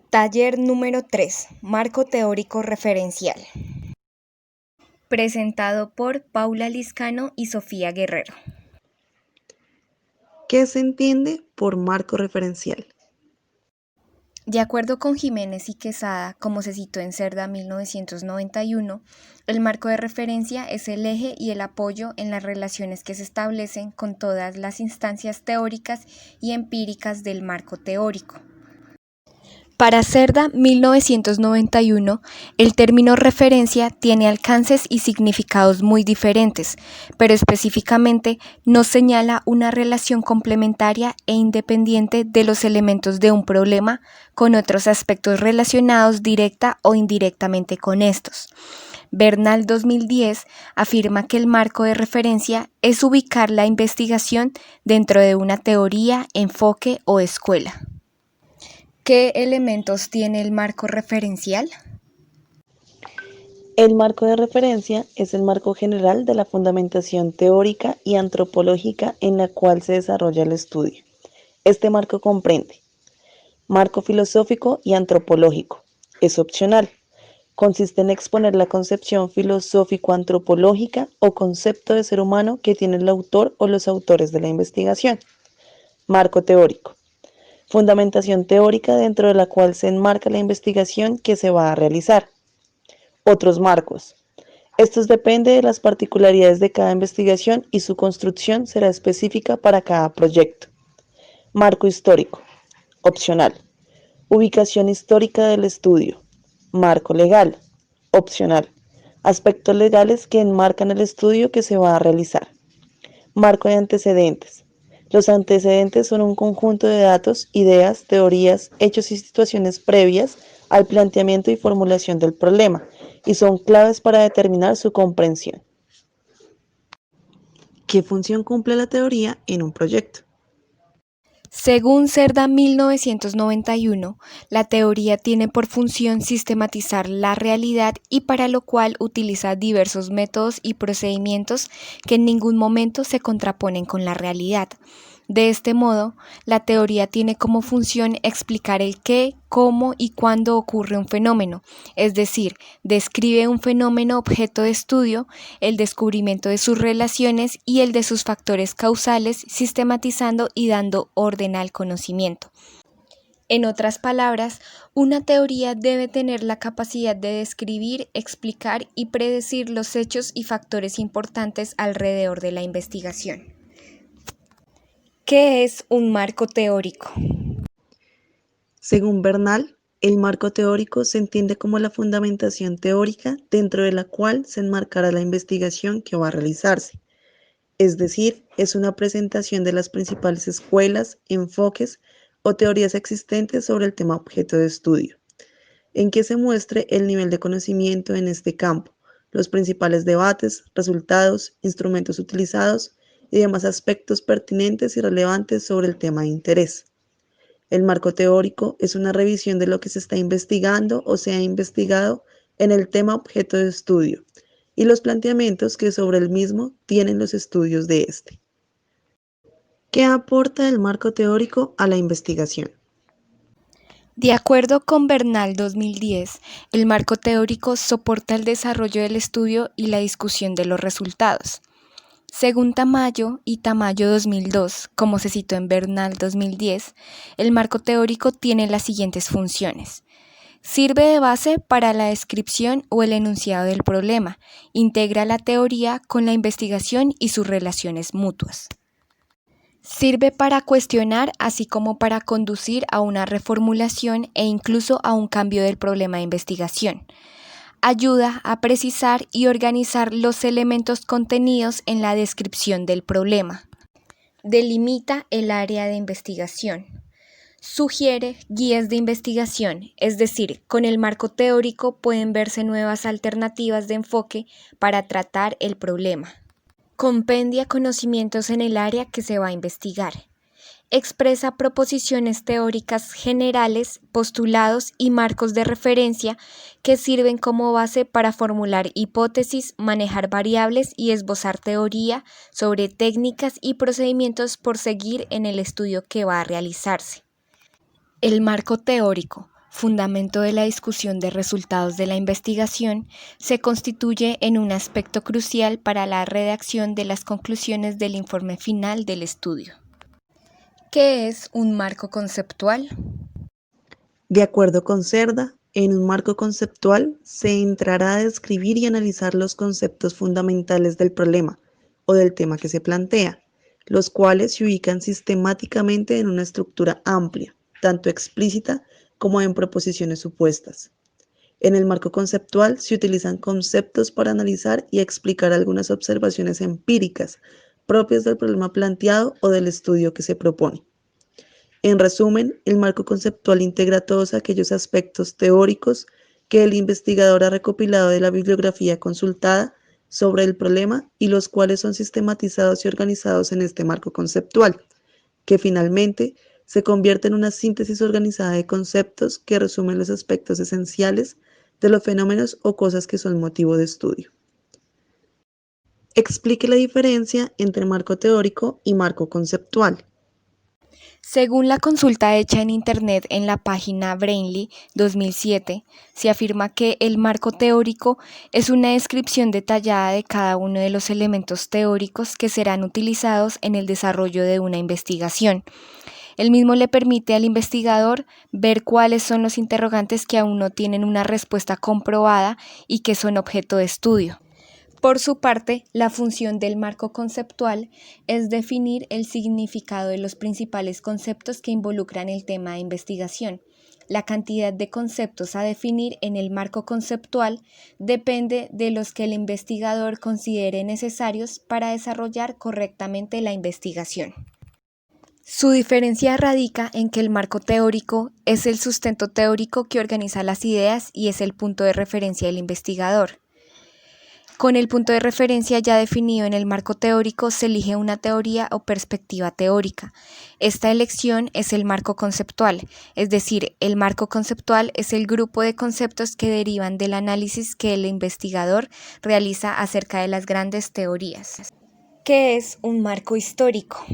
Taller número 3. Marco teórico referencial. Presentado por Paula Liscano y Sofía Guerrero. ¿Qué se entiende por marco referencial? De acuerdo con Jiménez y Quesada, como se citó en Cerda 1991, el marco de referencia es el eje y el apoyo en las relaciones que se establecen con todas las instancias teóricas y empíricas del marco teórico. Para Cerda 1991, el término referencia tiene alcances y significados muy diferentes, pero específicamente nos señala una relación complementaria e independiente de los elementos de un problema con otros aspectos relacionados directa o indirectamente con estos. Bernal 2010 afirma que el marco de referencia es ubicar la investigación dentro de una teoría, enfoque o escuela. ¿Qué elementos tiene el marco referencial? El marco de referencia es el marco general de la fundamentación teórica y antropológica en la cual se desarrolla el estudio. Este marco comprende marco filosófico y antropológico. Es opcional. Consiste en exponer la concepción filosófico-antropológica o concepto de ser humano que tiene el autor o los autores de la investigación. Marco teórico. Fundamentación teórica dentro de la cual se enmarca la investigación que se va a realizar. Otros marcos. Estos dependen de las particularidades de cada investigación y su construcción será específica para cada proyecto. Marco histórico. Opcional. Ubicación histórica del estudio. Marco legal. Opcional. Aspectos legales que enmarcan el estudio que se va a realizar. Marco de antecedentes. Los antecedentes son un conjunto de datos, ideas, teorías, hechos y situaciones previas al planteamiento y formulación del problema, y son claves para determinar su comprensión. ¿Qué función cumple la teoría en un proyecto? Según Cerda 1991, la teoría tiene por función sistematizar la realidad y para lo cual utiliza diversos métodos y procedimientos que en ningún momento se contraponen con la realidad. De este modo, la teoría tiene como función explicar el qué, cómo y cuándo ocurre un fenómeno, es decir, describe un fenómeno objeto de estudio, el descubrimiento de sus relaciones y el de sus factores causales, sistematizando y dando orden al conocimiento. En otras palabras, una teoría debe tener la capacidad de describir, explicar y predecir los hechos y factores importantes alrededor de la investigación. ¿Qué es un marco teórico? Según Bernal, el marco teórico se entiende como la fundamentación teórica dentro de la cual se enmarcará la investigación que va a realizarse. Es decir, es una presentación de las principales escuelas, enfoques o teorías existentes sobre el tema objeto de estudio, en que se muestre el nivel de conocimiento en este campo, los principales debates, resultados, instrumentos utilizados y demás aspectos pertinentes y relevantes sobre el tema de interés. El marco teórico es una revisión de lo que se está investigando o se ha investigado en el tema objeto de estudio y los planteamientos que sobre el mismo tienen los estudios de este. ¿Qué aporta el marco teórico a la investigación? De acuerdo con Bernal 2010, el marco teórico soporta el desarrollo del estudio y la discusión de los resultados. Según Tamayo y Tamayo 2002, como se citó en Bernal 2010, el marco teórico tiene las siguientes funciones. Sirve de base para la descripción o el enunciado del problema, integra la teoría con la investigación y sus relaciones mutuas. Sirve para cuestionar, así como para conducir a una reformulación e incluso a un cambio del problema de investigación. Ayuda a precisar y organizar los elementos contenidos en la descripción del problema. Delimita el área de investigación. Sugiere guías de investigación, es decir, con el marco teórico pueden verse nuevas alternativas de enfoque para tratar el problema. Compendia conocimientos en el área que se va a investigar. Expresa proposiciones teóricas generales, postulados y marcos de referencia que sirven como base para formular hipótesis, manejar variables y esbozar teoría sobre técnicas y procedimientos por seguir en el estudio que va a realizarse. El marco teórico fundamento de la discusión de resultados de la investigación, se constituye en un aspecto crucial para la redacción de las conclusiones del informe final del estudio. ¿Qué es un marco conceptual? De acuerdo con Cerda, en un marco conceptual se entrará a describir y analizar los conceptos fundamentales del problema o del tema que se plantea, los cuales se ubican sistemáticamente en una estructura amplia, tanto explícita como en proposiciones supuestas. En el marco conceptual se utilizan conceptos para analizar y explicar algunas observaciones empíricas propias del problema planteado o del estudio que se propone. En resumen, el marco conceptual integra todos aquellos aspectos teóricos que el investigador ha recopilado de la bibliografía consultada sobre el problema y los cuales son sistematizados y organizados en este marco conceptual, que finalmente se convierte en una síntesis organizada de conceptos que resumen los aspectos esenciales de los fenómenos o cosas que son motivo de estudio. Explique la diferencia entre marco teórico y marco conceptual. Según la consulta hecha en Internet en la página Brainly 2007, se afirma que el marco teórico es una descripción detallada de cada uno de los elementos teóricos que serán utilizados en el desarrollo de una investigación. El mismo le permite al investigador ver cuáles son los interrogantes que aún no tienen una respuesta comprobada y que son objeto de estudio. Por su parte, la función del marco conceptual es definir el significado de los principales conceptos que involucran el tema de investigación. La cantidad de conceptos a definir en el marco conceptual depende de los que el investigador considere necesarios para desarrollar correctamente la investigación. Su diferencia radica en que el marco teórico es el sustento teórico que organiza las ideas y es el punto de referencia del investigador. Con el punto de referencia ya definido en el marco teórico se elige una teoría o perspectiva teórica. Esta elección es el marco conceptual, es decir, el marco conceptual es el grupo de conceptos que derivan del análisis que el investigador realiza acerca de las grandes teorías. ¿Qué es un marco histórico?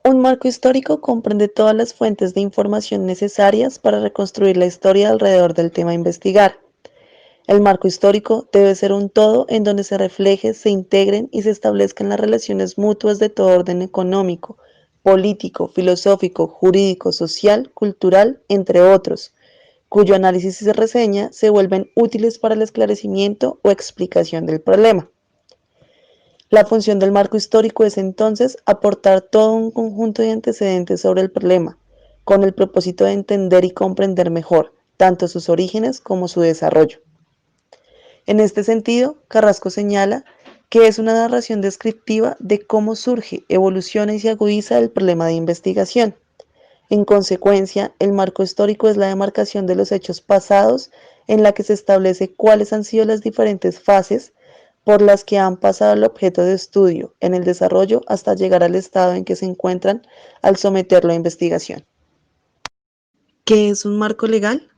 Un marco histórico comprende todas las fuentes de información necesarias para reconstruir la historia alrededor del tema a investigar. El marco histórico debe ser un todo en donde se refleje, se integren y se establezcan las relaciones mutuas de todo orden económico, político, filosófico, jurídico, social, cultural, entre otros, cuyo análisis y reseña se vuelven útiles para el esclarecimiento o explicación del problema. La función del marco histórico es entonces aportar todo un conjunto de antecedentes sobre el problema, con el propósito de entender y comprender mejor tanto sus orígenes como su desarrollo. En este sentido, Carrasco señala que es una narración descriptiva de cómo surge, evoluciona y se agudiza el problema de investigación. En consecuencia, el marco histórico es la demarcación de los hechos pasados en la que se establece cuáles han sido las diferentes fases por las que han pasado el objeto de estudio en el desarrollo hasta llegar al estado en que se encuentran al someterlo a investigación. ¿Qué es un marco legal?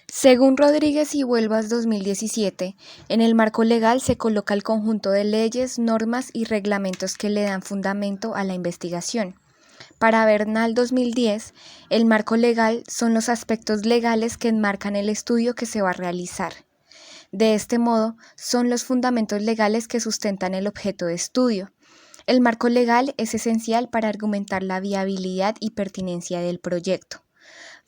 Según Rodríguez y Huelvas 2017, en el marco legal se coloca el conjunto de leyes, normas y reglamentos que le dan fundamento a la investigación. Para Bernal 2010, el marco legal son los aspectos legales que enmarcan el estudio que se va a realizar. De este modo, son los fundamentos legales que sustentan el objeto de estudio. El marco legal es esencial para argumentar la viabilidad y pertinencia del proyecto.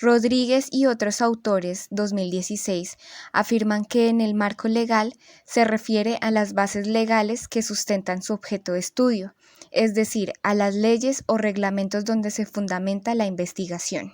Rodríguez y otros autores, 2016, afirman que en el marco legal se refiere a las bases legales que sustentan su objeto de estudio, es decir, a las leyes o reglamentos donde se fundamenta la investigación.